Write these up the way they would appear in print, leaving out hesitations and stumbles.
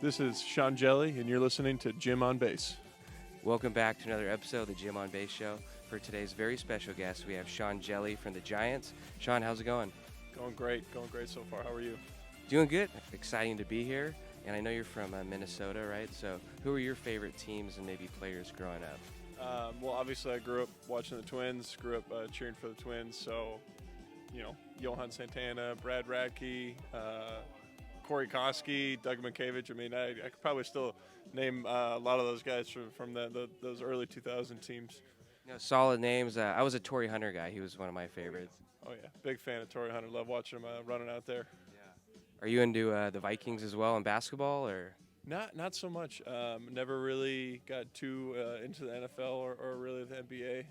This is Sean Hjelle, and you're listening to Jim on Base. Welcome back to another episode of the Jim on Base Show. For today's very special guest, we have Sean Hjelle from the Giants. Sean, how's it going? Going great so far. How are you? Doing good. Exciting to be here. And I know you're from Minnesota, right? So who are your favorite teams and maybe players growing up? Well, obviously, I grew up watching the Twins, grew up cheering for the Twins. So, Johan Santana, Brad Radke, Corey Koski, Doug Mankiewicz. I mean, I could probably still name a lot of those guys from those early 2000 teams. Solid names. I was a Torrey Hunter guy. He was one of my favorites. Oh, yeah. Big fan of Torrey Hunter. Love watching him running out there. Yeah. Are you into the Vikings as well in basketball, or? Not so much. Never really got too into the NFL or really the NBA.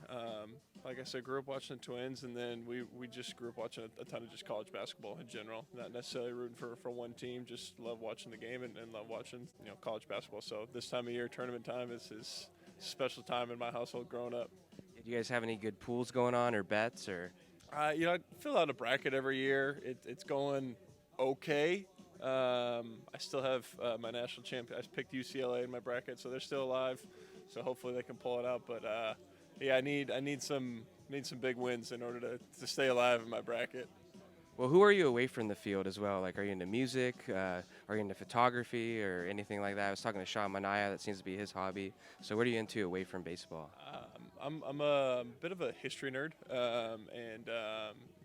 Like I said, grew up watching the Twins, and then we just grew up watching a ton of just college basketball in general. Not necessarily rooting for one team, just love watching the game and love watching college basketball. So this time of year, tournament time, is a special time in my household growing up. Do you guys have any good pools going on or bets or? I fill out a bracket every year. It's going okay. I still have my national champion. I picked UCLA in my bracket, so they're still alive. So hopefully they can pull it out. But I need some big wins in order to stay alive in my bracket. Well, who are you away from the field as well? Like, are you into music? Are you into photography or anything like that? I was talking to Sean Mania. That seems to be his hobby. So what are you into away from baseball? I'm a bit of a history nerd.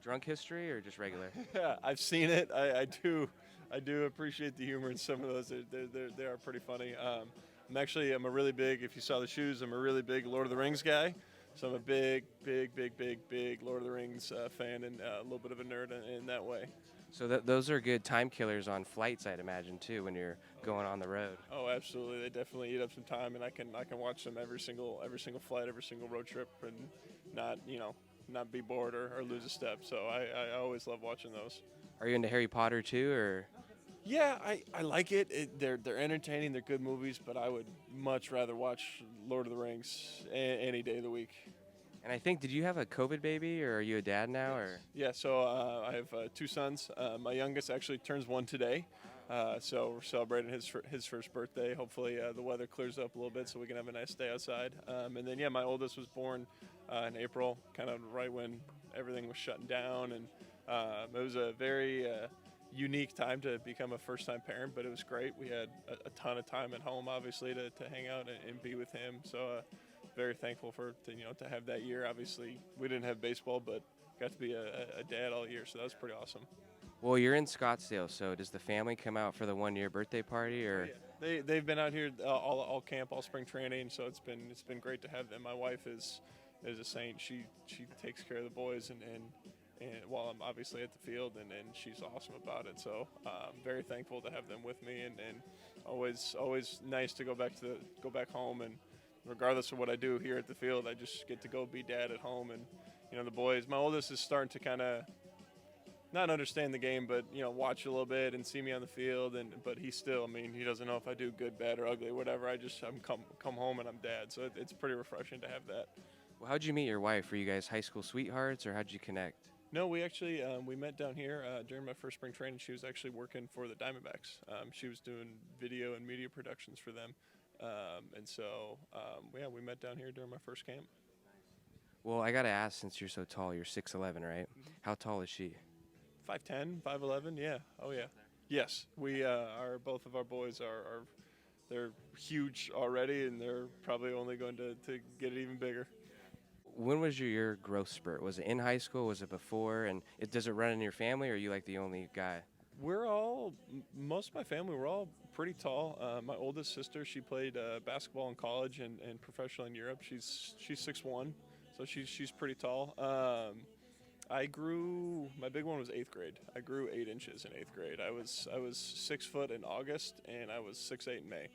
Drunk history or just regular? Yeah, I've seen it. I do appreciate the humor in some of those. They are pretty funny. I'm a really big, if you saw the shoes, I'm a really big Lord of the Rings guy. So I'm a big Lord of the Rings fan and a little bit of a nerd in that way. So those are good time killers on flights, I'd imagine, too, when you're going on the road. Oh, absolutely. They definitely eat up some time, and I can watch them every single flight, every single road trip, and not be bored or lose a step. So I always love watching those. Are you into Harry Potter too, or? Yeah, I like it. They're entertaining. They're good movies, but I would much rather watch Lord of the Rings any day of the week. And I think, did you have a COVID baby, or are you a dad now, or? Yeah, so I have two sons. My youngest actually turns one today, so we're celebrating his first birthday. Hopefully the weather clears up a little bit so we can have a nice day outside. And then, my oldest was born in April, kind of right when everything was shutting down. And it was a very unique time to become a first-time parent, but it was great. We had a ton of time at home, obviously, to hang out and be with him. So very thankful to have that year. Obviously, we didn't have baseball, but got to be a dad all year, so that was pretty awesome. Well, you're in Scottsdale, so does the family come out for the one-year birthday party, or? Oh, yeah. They've been out here all camp, all spring training, so it's been great to have them. My wife is a saint. She takes care of the boys and while I'm obviously at the field, and she's awesome about it. So very thankful to have them with me, and always nice to go back home, and regardless of what I do here at the field, I just get to go be dad at home. And the boys, my oldest is starting to kind of not understand the game, but watch a little bit and see me on the field, but he still, he doesn't know if I do good, bad, or ugly, whatever. I'm come home and I'm dad, so it's pretty refreshing to have that. Well, how'd you meet your wife? Were you guys high school sweethearts, or how'd you connect? No, we actually we met down here during my first spring training. She was actually working for the Diamondbacks. She was doing video and media productions for them, we met down here during my first camp. Well, I gotta ask, since you're so tall, you're 6'11", right? Mm-hmm. How tall is she? 5'10", 5'11", yeah. Oh yeah. Yes, we both of our boys are they're huge already, and they're probably only going to get it even bigger. When was your growth spurt? Was it in high school? Was it before? And does it run in your family, or are you like the only guy? Most of my family, we're all pretty tall. My oldest sister, she played basketball in college and professional in Europe. She's 6'1", so she's pretty tall. My big one was 8th grade. I grew 8 inches in 8th grade. I was 6 foot in August, and I was 6'8" in May.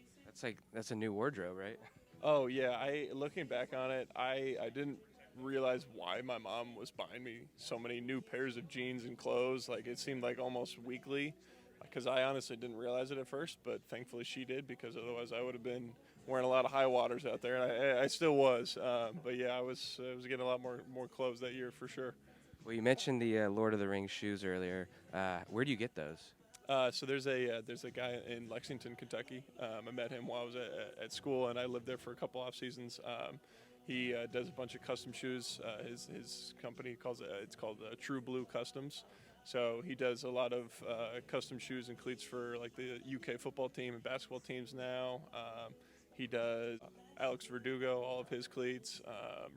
That's a new wardrobe, right? Oh yeah, looking back on it, I didn't realize why my mom was buying me so many new pairs of jeans and clothes. Like, it seemed like almost weekly, because I honestly didn't realize it at first, but thankfully she did, because otherwise I would have been wearing a lot of high waters out there, and I still was. But yeah, I was getting a lot more clothes that year for sure. Well, you mentioned the Lord of the Rings shoes earlier. Where do you get those? So there's a guy in Lexington, Kentucky. I met him while I was at school, and I lived there for a couple off seasons. He does a bunch of custom shoes. His company calls it's called True Blue Customs. So he does a lot of custom shoes and cleats for like the UK football team and basketball teams now. He does Alex Verdugo, all of his cleats.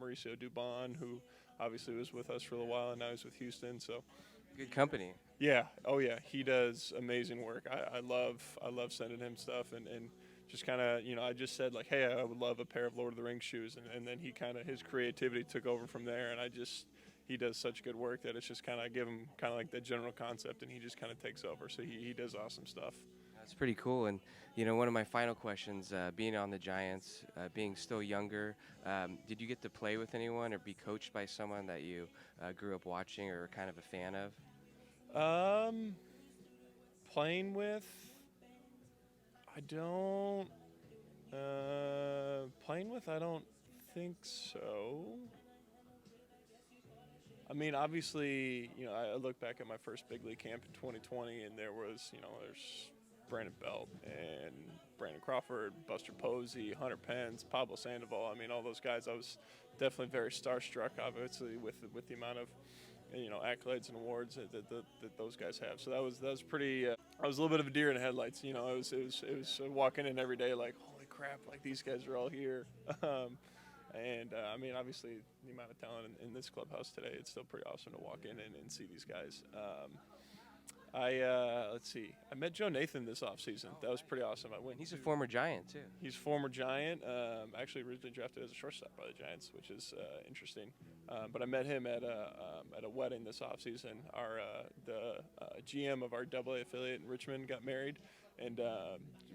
Mauricio Dubon, who obviously was with us for a little while, and now he's with Houston. So Good company. yeah, oh yeah, he does amazing work. I love sending him stuff, and just kind of, I just said like, hey, I would love a pair of Lord of the Rings shoes, and then he kind of, his creativity took over from there, and he does such good work that it's just kind of, I give him kind of like the general concept, and he just kind of takes over. So he does awesome stuff. That's pretty cool. And one of my final questions, being on the Giants, being still younger, did you get to play with anyone or be coached by someone that you grew up watching or were kind of a fan of? Playing with, I don't. Playing with, I don't think so. I mean, obviously, I look back at my first big league camp in 2020, and there's Brandon Belt and Brandon Crawford, Buster Posey, Hunter Pence, Pablo Sandoval. I mean, all those guys. I was definitely very starstruck, obviously, with the amount of accolades and awards that those guys have. So that was pretty. I was a little bit of a deer in the headlights. It was walking in every day like, holy crap, like these guys are all here. I mean, obviously, the amount of talent in this clubhouse today, it's still pretty awesome to walk in and see these guys. Let's see. I met Joe Nathan this offseason. That was pretty awesome. He's a former Giant, too. He's a former Giant. Actually, originally drafted as a shortstop by the Giants, which is interesting. But I met him at a wedding this offseason. The GM of our AA affiliate in Richmond got married, and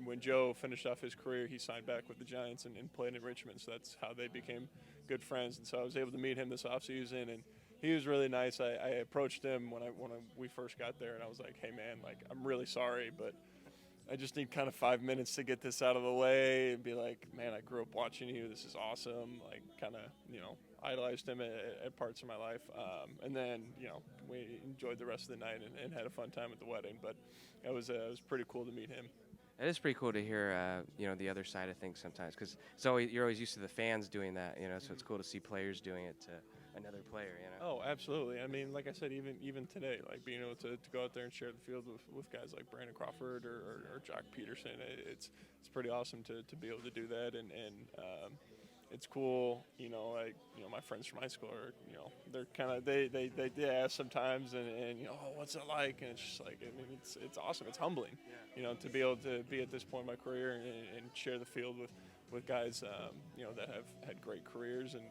when Joe finished off his career, he signed back with the Giants and played in Richmond. So that's how they became good friends. And so I was able to meet him this offseason, and he was really nice. I approached him when we first got there, and I was like, "Hey, man, like I'm really sorry, but I just need kind of 5 minutes to get this out of the way and be like, man, I grew up watching you. This is awesome." Like, kind of, idolized him at parts of my life. And then, we enjoyed the rest of the night and had a fun time at the wedding. But it was pretty cool to meet him. It is pretty cool to hear, the other side of things sometimes, because you're always used to the fans doing that, so it's cool to see players doing it to another player, Oh, absolutely. I mean, like I said, even today, like being able to go out there and share the field with guys like Brandon Crawford or Jock Peterson, it's pretty awesome to be able to do that, and it's cool. My friends from high school are, they're kind of they ask sometimes, and oh, what's it like? And it's just like, I mean, it's awesome. It's humbling, to be able to be at this point in my career and share the field with guys, that have had great careers, and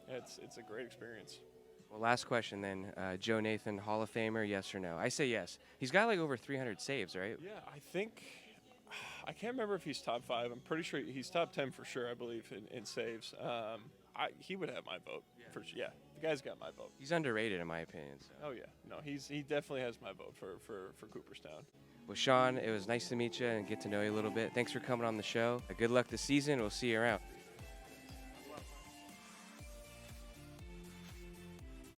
it's a great experience. Well, last question then. Joe Nathan, Hall of Famer, yes or no? I say yes. He's got like over 300 saves, right? Yeah, I can't remember if he's top 5. I'm pretty sure he's top 10 for sure, I believe, in saves. He would have my vote. Yeah, the guy's got my vote. He's underrated in my opinion. So. Oh, yeah. No, he definitely has my vote for Cooperstown. Well, Sean, it was nice to meet you and get to know you a little bit. Thanks for coming on the show. Good luck this season. We'll see you around.